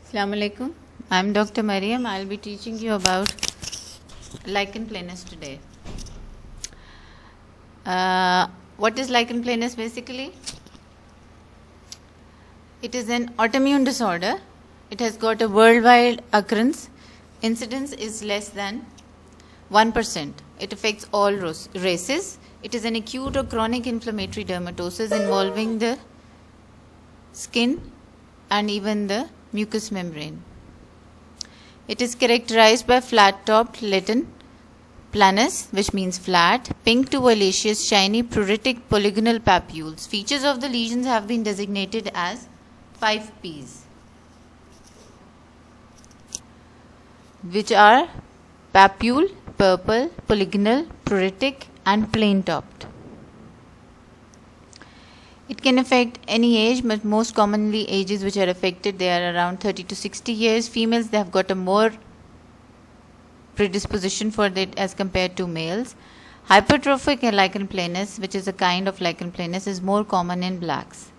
Assalamu alaikum. I'm Dr. Mariam. I'll be teaching you about lichen planus today. What is lichen planus basically? It is an autoimmune disorder. It has got a worldwide occurrence. Incidence is less than 1%. It affects all races. It is an acute or chronic inflammatory dermatosis involving the skin and even the mucous membrane. It is characterized by flat-topped lichen planus, which means flat, pink to violaceous, shiny, pruritic, polygonal papules. Features of the lesions have been designated as 5 Ps, which are papule, purple, polygonal, pruritic, and plain-topped. It can affect any age, but most commonly ages which are affected, they are around 30 to 60 years. Females, they have got a more predisposition for that as compared to males. Hypertrophic lichen planus, which is a kind of lichen planus, is more common in blacks.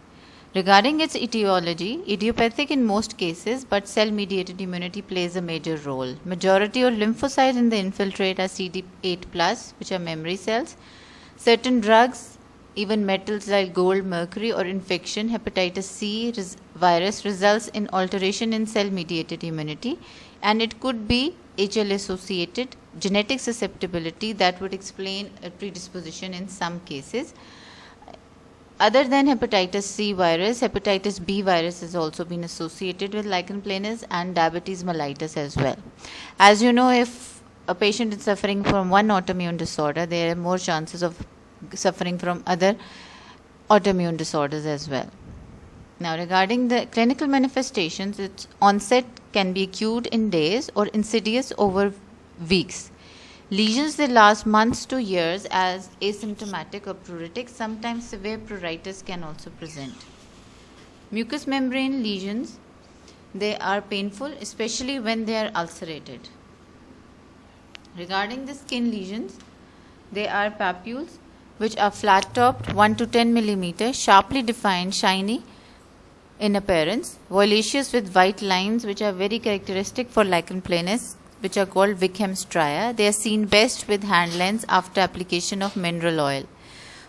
Regarding its etiology, idiopathic in most cases, but cell-mediated immunity plays a major role. Majority of lymphocytes in the infiltrate are CD8+, which are memory cells. Certain drugs, even metals like gold, mercury, or infection, hepatitis C virus results in alteration in cell-mediated immunity, and it could be HL-associated genetic susceptibility that would explain a predisposition in some cases. Other than hepatitis C virus, hepatitis B virus has also been associated with lichen planus and diabetes mellitus as well. As you know, if a patient is suffering from one autoimmune disorder, there are more chances of suffering from other autoimmune disorders as well. Now, regarding the clinical manifestations, its onset can be acute in days or insidious over weeks. Lesions that last months to years as asymptomatic or pruritic. Sometimes severe pruritus can also present. Mucous membrane lesions, they are painful, especially when they are ulcerated. Regarding the skin lesions, they are papules, which are flat-topped, 1 to 10 millimeter, sharply defined, shiny in appearance, violaceous with white lines, which are very characteristic for lichen planus, which are called Wickham stria. They are seen best with hand lens after application of mineral oil.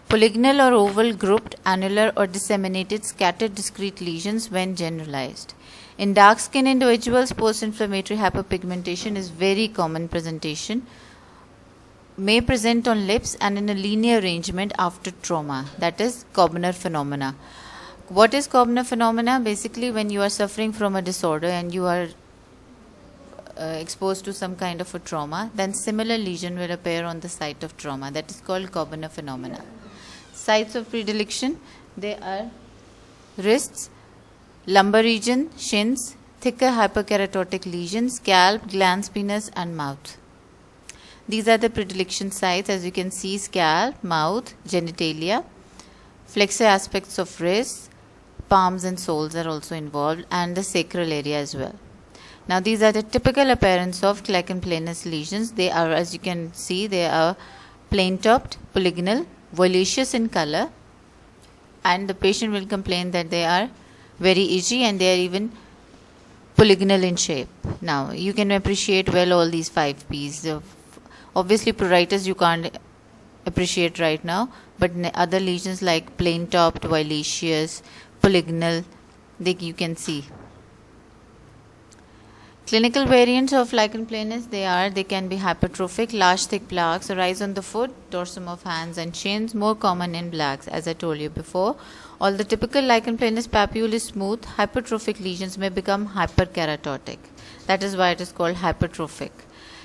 Polygonal or oval, grouped, annular or disseminated, scattered discrete lesions when generalized. In dark-skinned individuals, post-inflammatory hyperpigmentation is very common presentation. May present on lips and in a linear arrangement after trauma, that is Koebner phenomena. What is Koebner phenomena? Basically, when you are suffering from a disorder and you are exposed to some kind of a trauma, then similar lesion will appear on the site of trauma. That is called Koebner phenomena. Sites of predilection, they are wrists, lumbar region, shins, thicker hyperkeratotic lesions, scalp, glans penis, and mouth. These are the predilection sites, as you can see: scalp, mouth, genitalia, flexor aspects of wrists, palms and soles are also involved, and the sacral area as well. Now, these are the typical appearance of lichen planus lesions. They are, as you can see, they are plain-topped, polygonal, violaceous in color, and the patient will complain that they are very itchy and they are even polygonal in shape. Now, you can appreciate well all these 5 Ps. Obviously, pruritus you can't appreciate right now, but other lesions like plain-topped, violaceous, polygonal, you can see. Clinical variants of lichen planus, they can be hypertrophic, large thick plaques arise on the foot, dorsum of hands and shins, more common in blacks, as I told you before. All the typical lichen planus papule is smooth. Hypertrophic lesions may become hyperkeratotic. That is why it is called hypertrophic.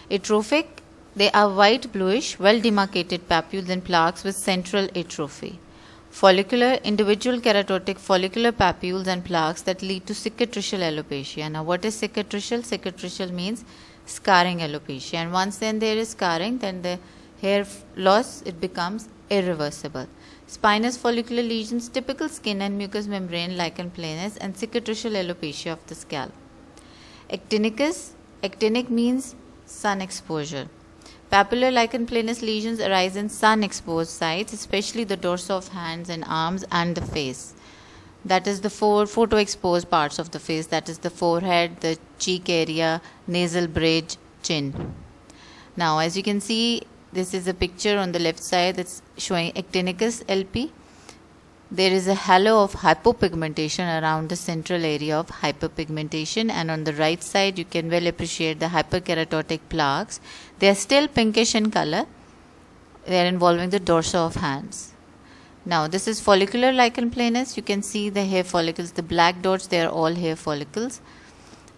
Atrophic, they are white bluish, well demarcated papules and plaques with central atrophy. Follicular, individual keratotic follicular papules and plaques that lead to cicatricial alopecia. Now, what is cicatricial? Cicatricial means scarring alopecia, and once then there is scarring, then the hair loss, it becomes irreversible. Spinous follicular lesions, typical skin and mucous membrane lichen planus, and cicatricial alopecia of the scalp. Actinicus, actinic means sun exposure. Papular lichen planus lesions arise in sun-exposed sites, especially the dorso of hands and arms and the face. That is the 4 photo-exposed parts of the face. That is the forehead, the cheek area, nasal bridge, chin. Now, as you can see, this is a picture on the left side that's showing actinitis LP. There is a halo of hypopigmentation around the central area of hyperpigmentation, and on the right side you can well appreciate the hyperkeratotic plaques. They are still pinkish in color. They are involving the dorso of hands. Now this is follicular lichen planus. You can see the hair follicles, the black dots, they are all hair follicles.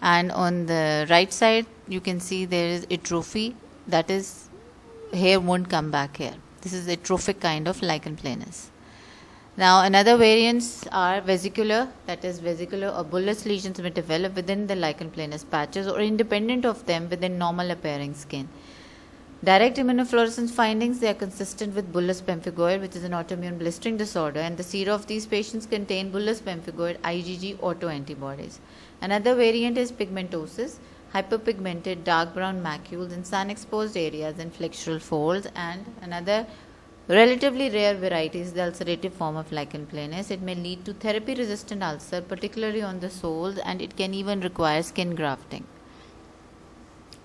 And on the right side you can see there is atrophy, that is hair won't come back here. This is atrophic kind of lichen planus. Now another variants are vesicular, that is vesicular or bullous lesions may develop within the lichen planus patches or independent of them within normal appearing skin. Direct immunofluorescence findings, they are consistent with bullous pemphigoid, which is an autoimmune blistering disorder, and the sera of these patients contain bullous pemphigoid IgG autoantibodies. Another variant is pigmentosis, hyperpigmented dark brown macules in sun-exposed areas and flexural folds, and another relatively rare variety is the ulcerative form of lichen planus. It may lead to therapy-resistant ulcer, particularly on the soles, and it can even require skin grafting.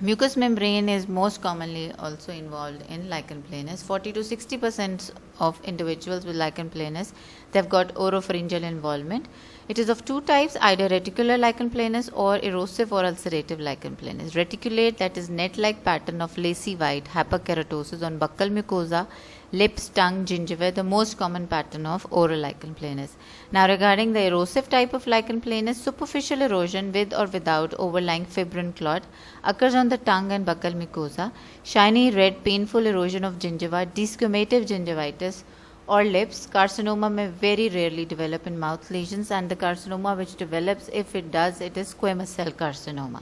Mucous membrane is most commonly also involved in lichen planus. 40 to 60% of individuals with lichen planus, they have got oropharyngeal involvement. It is of two types, either reticular lichen planus or erosive or ulcerative lichen planus. Reticulate, that is net-like pattern of lacy white hyperkeratosis on buccal mucosa, lips, tongue, gingiva, the most common pattern of oral lichen planus. Now regarding the erosive type of lichen planus, superficial erosion with or without overlying fibrin clot occurs on the tongue and buccal mucosa. Shiny red painful erosion of gingiva, desquamative gingivitis or lips. Carcinoma may very rarely develop in mouth lesions, and the carcinoma which develops, if it does, it is squamous cell carcinoma.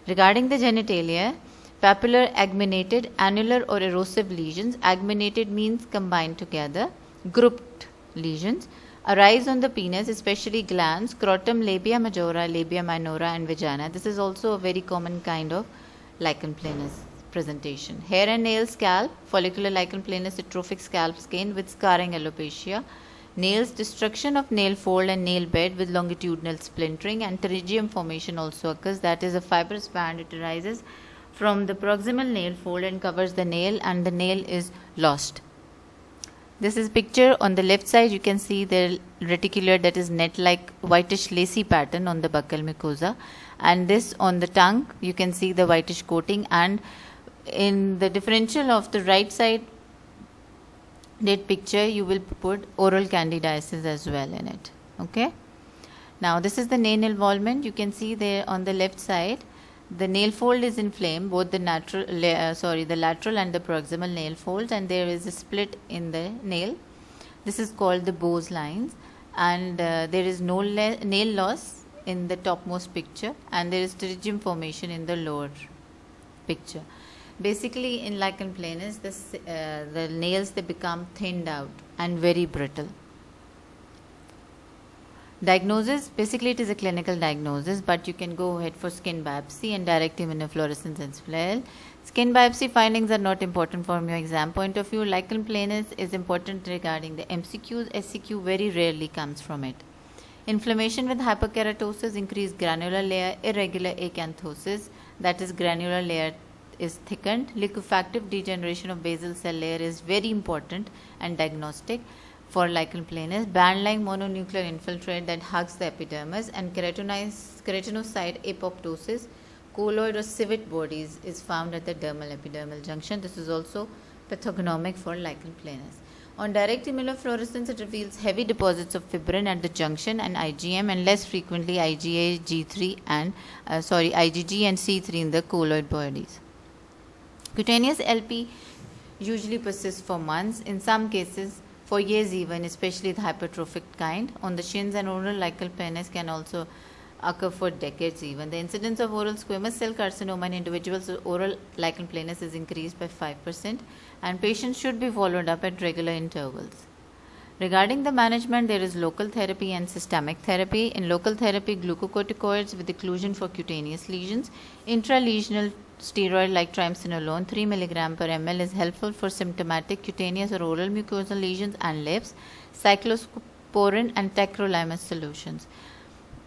Regarding the genitalia, papular agminated, annular or erosive lesions. Agminated means combined together. Grouped lesions arise on the penis, especially glands, scrotum, labia majora, labia minora and vagina. This is also a very common kind of lichen planus presentation. Hair and nail scalp, follicular lichen planus, atrophic scalp skin with scarring alopecia. Nails, destruction of nail fold and nail bed with longitudinal splintering, and pterygium formation also occurs, that is a fibrous band. It arises from the proximal nail fold and covers the nail, and the nail is lost. This is picture on the left side. You can see the reticular, that is net-like whitish lacy pattern on the buccal mucosa, and this on the tongue you can see the whitish coating, and in the differential of the right side that picture you will put oral candidiasis as well in it. Okay. Now this is the nail involvement. You can see there on the left side the nail fold is inflamed, both the the lateral and the proximal nail folds, and there is a split in the nail. This is called the Bose lines, and there is no nail loss in the topmost picture, and there is pterygium formation in the lower picture. Basically, in lichen planus, the nails, they become thinned out and very brittle. Diagnosis, basically it is a clinical diagnosis, but you can go ahead for skin biopsy and direct immunofluorescence as well. Skin biopsy findings are not important from your exam point of view. Lichen planus is important regarding the MCQs. SCQ very rarely comes from it. Inflammation with hyperkeratosis, increased granular layer, irregular acanthosis, that is granular layer is thickened. Liquefactive degeneration of basal cell layer is very important and diagnostic for lichen planus. Band-like mononuclear infiltrate that hugs the epidermis, and keratinocyte apoptosis, colloid or civet bodies is found at the dermal epidermal junction. This is also pathognomic for lichen planus. On direct immunofluorescence, it reveals heavy deposits of fibrin at the junction and IgM, and less frequently IgG and C3 in the colloid bodies. Cutaneous LP usually persists for months, in some cases for years even, especially the hypertrophic kind. On the shins and oral lichen planus can also occur for decades even. The incidence of oral squamous cell carcinoma in individuals with oral lichen planus is increased by 5%, and patients should be followed up at regular intervals. Regarding the management, there is local therapy and systemic therapy. In local therapy, glucocorticoids with occlusion for cutaneous lesions. Intralesional steroid like triamcinolone 3 mg per ml is helpful for symptomatic cutaneous or oral mucosal lesions and lips. cyclosporin and tacrolimus solutions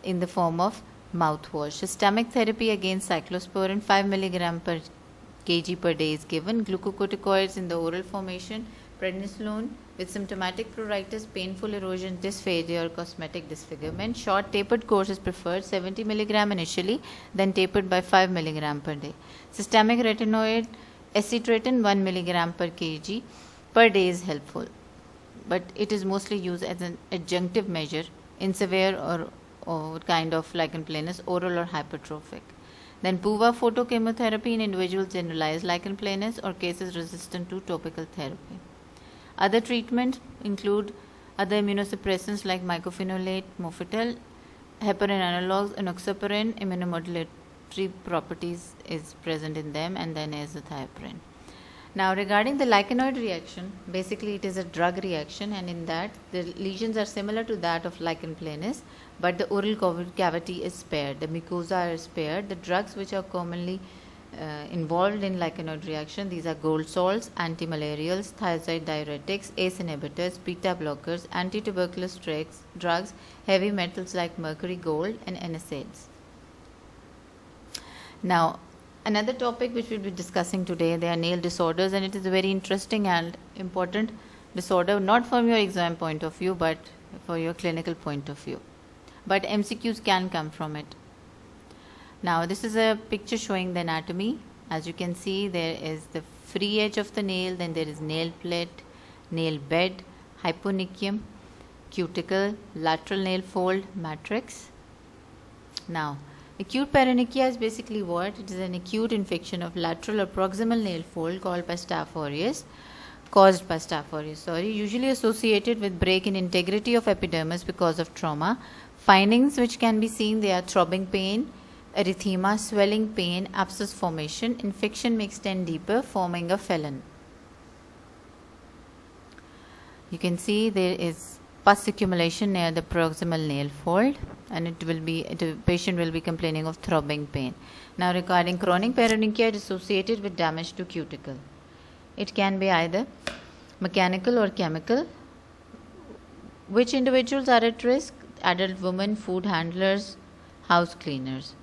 in the form of mouthwash. Systemic therapy against cyclosporin 5 mg per kg per day is given. Glucocorticoids in the oral formation, prednisolone with symptomatic pruritus, painful erosion, dysphagia or cosmetic disfigurement. Short tapered course is preferred, 70 mg initially, then tapered by 5 mg per day. Systemic retinoid acitretin 1 mg per kg per day is helpful, but it is mostly used as an adjunctive measure in severe or kind of lichen planus, oral or hypertrophic. Then PUVA photochemotherapy in individuals generalized lichen planus or cases resistant to topical therapy. Other treatments include other immunosuppressants like mycophenolate, Mofetil, heparin analogs, enoxaparin. Immunomodulatory properties is present in them, and then azathioprine. Now, regarding the lichenoid reaction, basically it is a drug reaction, and in that the lesions are similar to that of lichen planus, but the oral cavity is spared, the mucosa are spared. The drugs which are commonly involved in lichenoid reaction, these are gold salts, antimalarials, thiazide diuretics, ACE inhibitors, beta blockers, antituberculous drugs, heavy metals like mercury, gold, and NSAIDs. Now, another topic which we'll be discussing today, they are nail disorders, and it is a very interesting and important disorder, not from your exam point of view, but for your clinical point of view. But MCQs can come from it. Now, this is a picture showing the anatomy. As you can see, there is the free edge of the nail, then there is nail plate, nail bed, hyponychium, cuticle, lateral nail fold, matrix. Now, acute paronychia is basically what? It is an acute infection of lateral or proximal nail fold caused by Staph aureus, usually associated with break in integrity of epidermis because of trauma. Findings which can be seen, they are throbbing pain, erythema, swelling pain, abscess formation. Infection may extend deeper, forming a felon. You can see there is pus accumulation near the proximal nail fold, and the patient will be complaining of throbbing pain. Now, regarding chronic paronychia, it is associated with damage to cuticle. It can be either mechanical or chemical. Which individuals are at risk? Adult women, food handlers, house cleaners.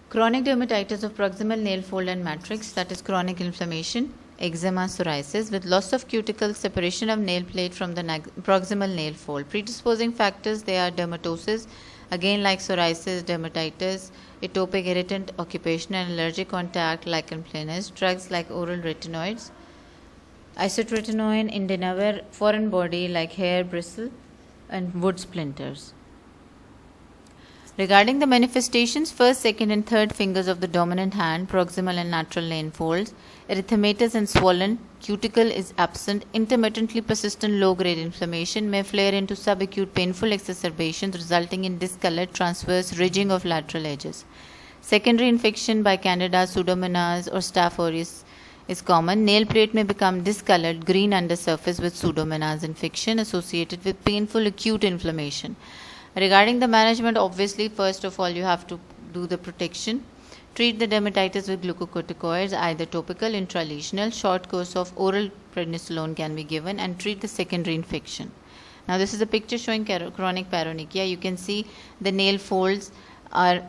Chronic dermatitis of proximal nail fold and matrix, that is chronic inflammation, eczema, psoriasis with loss of cuticle, separation of nail plate from the proximal nail fold. Predisposing factors, they are dermatosis, again like psoriasis, dermatitis, atopic irritant, occupational and allergic contact, lichen planus, drugs like oral retinoids, isotretinoin, indinavir, foreign body like hair bristle and wood splinters. Regarding the manifestations, first, second and third fingers of the dominant hand, proximal and lateral nail folds, erythematous and swollen, cuticle is absent, intermittently persistent low-grade inflammation may flare into subacute painful exacerbations resulting in discolored transverse ridging of lateral edges. Secondary infection by Candida, Pseudomonas or Staph aureus is common. Nail plate may become discolored, green undersurface with Pseudomonas infection associated with painful acute inflammation. Regarding the management, obviously, first of all, you have to do the protection. Treat the dermatitis with glucocorticoids, either topical, intralesional. Short course of oral prednisolone can be given, and treat the secondary infection. Now, this is a picture showing chronic paronychia. You can see the nail folds are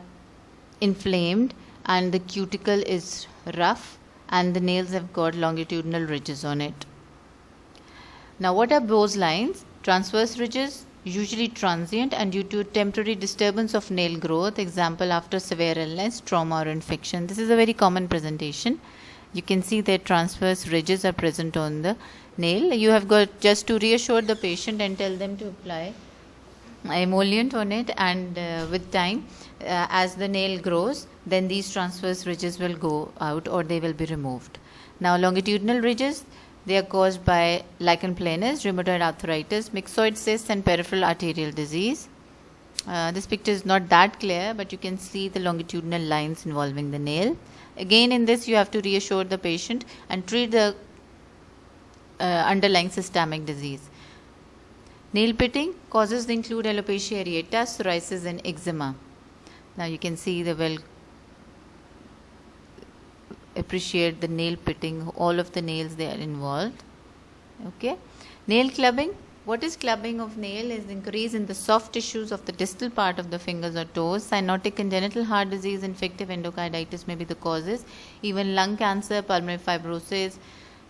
inflamed and the cuticle is rough and the nails have got longitudinal ridges on it. Now, what are Bowes lines? Transverse ridges, usually transient and due to temporary disturbance of nail growth, example after severe illness, trauma or infection. This is a very common presentation. You can see that transverse ridges are present on the nail. You have got just to reassure the patient and tell them to apply emollient on it, and with time as the nail grows, then these transverse ridges will go out or they will be removed. Now, longitudinal ridges, they are caused by lichen planus, rheumatoid arthritis, myxoid cysts and peripheral arterial disease. This picture is not that clear, but you can see the longitudinal lines involving the nail. Again, in this you have to reassure the patient and treat the underlying systemic disease. Nail pitting causes include alopecia areata, psoriasis and eczema. Now you can see the appreciate the nail pitting, all of the nails they are involved. Okay. Nail clubbing. What is clubbing of nail? Is increase in the soft tissues of the distal part of the fingers or toes. Cyanotic congenital heart disease, infective endocarditis may be the causes. Even lung cancer, pulmonary fibrosis,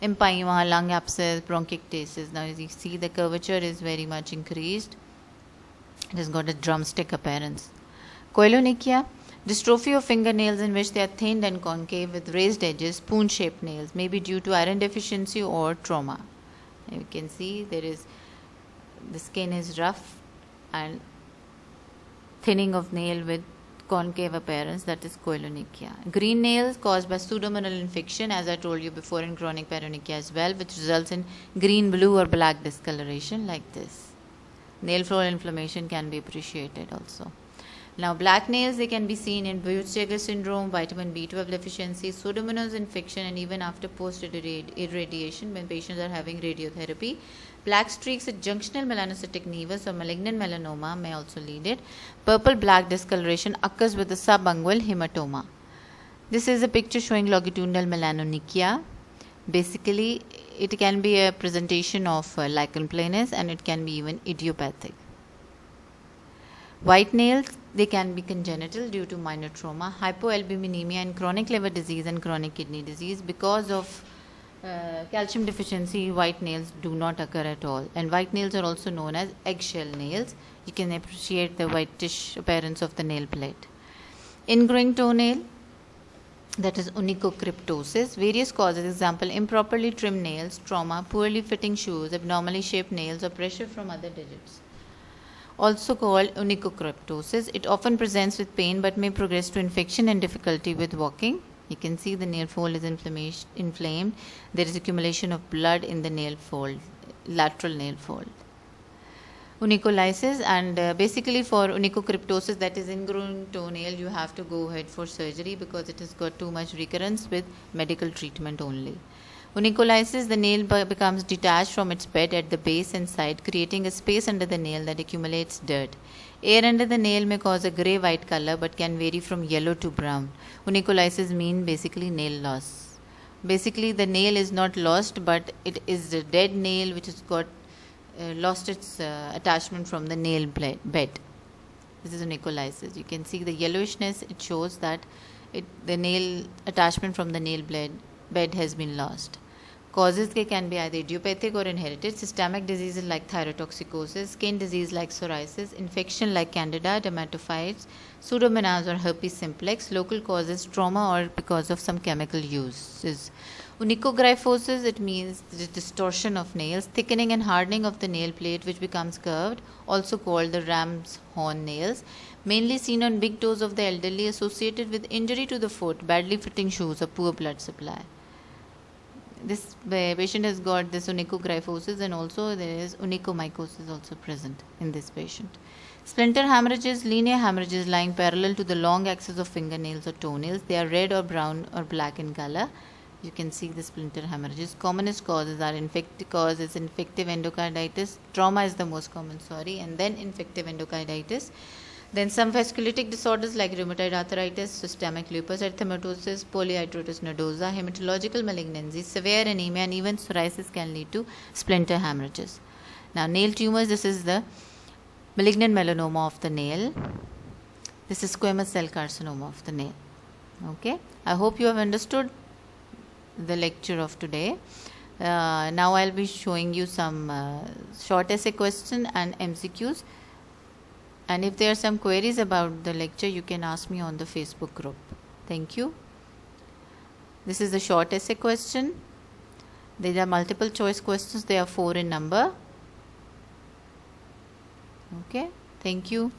empyema, lung abscess, bronchiectasis. Now as you see, the curvature is very much increased. It has got a drumstick appearance. Koilonychia, dystrophy of fingernails in which they are thinned and concave with raised edges, spoon-shaped nails, may be due to iron deficiency or trauma. You can see the skin is rough and thinning of nail with concave appearance, that is koilonychia. Green nails caused by pseudomonal infection, as I told you before, in chronic paronychia as well, which results in green, blue or black discoloration like this. Nail floor inflammation can be appreciated also. Now, black nails, they can be seen in Buerger syndrome, vitamin B12 deficiency, pseudomonas infection, and even after post-irradiation when patients are having radiotherapy. Black streaks at junctional melanocytic nevus or malignant melanoma may also lead it. Purple-black discoloration occurs with a subungual hematoma. This is a picture showing longitudinal melanonychia. Basically, it can be a presentation of lichen planus and it can be even idiopathic. White nails, they can be congenital due to minor trauma, hypoalbuminemia and chronic liver disease and chronic kidney disease. Because of calcium deficiency, white nails do not occur at all. And white nails are also known as eggshell nails. You can appreciate the whitish appearance of the nail plate. Ingrowing toenail, that is onychocryptosis. Various causes, example, improperly trimmed nails, trauma, poorly fitting shoes, abnormally shaped nails or pressure from other digits. Also called onychocryptosis. It often presents with pain but may progress to infection and difficulty with walking. You can see the nail fold is inflamed. There is accumulation of blood in the nail fold, lateral nail fold. Onycholysis, and basically for onychocryptosis, that is ingrowing toenail, you have to go ahead for surgery because it has got too much recurrence with medical treatment only. Onycholysis, the nail becomes detached from its bed at the base and side, creating a space under the nail that accumulates dirt. Air under the nail may cause a grey-white color but can vary from yellow to brown. Onycholysis means basically nail loss. Basically, the nail is not lost, but it is the dead nail which has got lost its attachment from the nail bed. This is onycholysis. You can see the yellowishness. It shows that the nail attachment from the nail bed has been lost. Causes can be either idiopathic or inherited. Systemic diseases like thyrotoxicosis, skin disease like psoriasis, infection like candida, dermatophytes, pseudomonas or herpes simplex. Local causes, trauma or because of some chemical uses. Onychogryphosis, it means the distortion of nails, thickening and hardening of the nail plate which becomes curved, also called the ram's horn nails, mainly seen on big toes of the elderly, associated with injury to the foot, badly fitting shoes or poor blood supply. This patient has got this onychogryphosis, and also there is onychomycosis also present in this patient. Splinter hemorrhages, linear hemorrhages lying parallel to the long axis of fingernails or toenails. They are red or brown or black in color. You can see the splinter hemorrhages. Commonest causes are infective endocarditis. Trauma is the most common, and then infective endocarditis. Then some vasculitic disorders like rheumatoid arthritis, systemic lupus erythematosus, polyarthritis nodosa, hematological malignancies, severe anemia, and even psoriasis can lead to splinter hemorrhages. Now, nail tumors, this is the malignant melanoma of the nail. This is squamous cell carcinoma of the nail. Okay, I hope you have understood the lecture of today. Now I'll be showing you some short essay question and MCQs. And if there are some queries about the lecture, you can ask me on the Facebook group. Thank you. This is the short essay question. These are multiple choice questions. They are 4 in number. Okay. Thank you.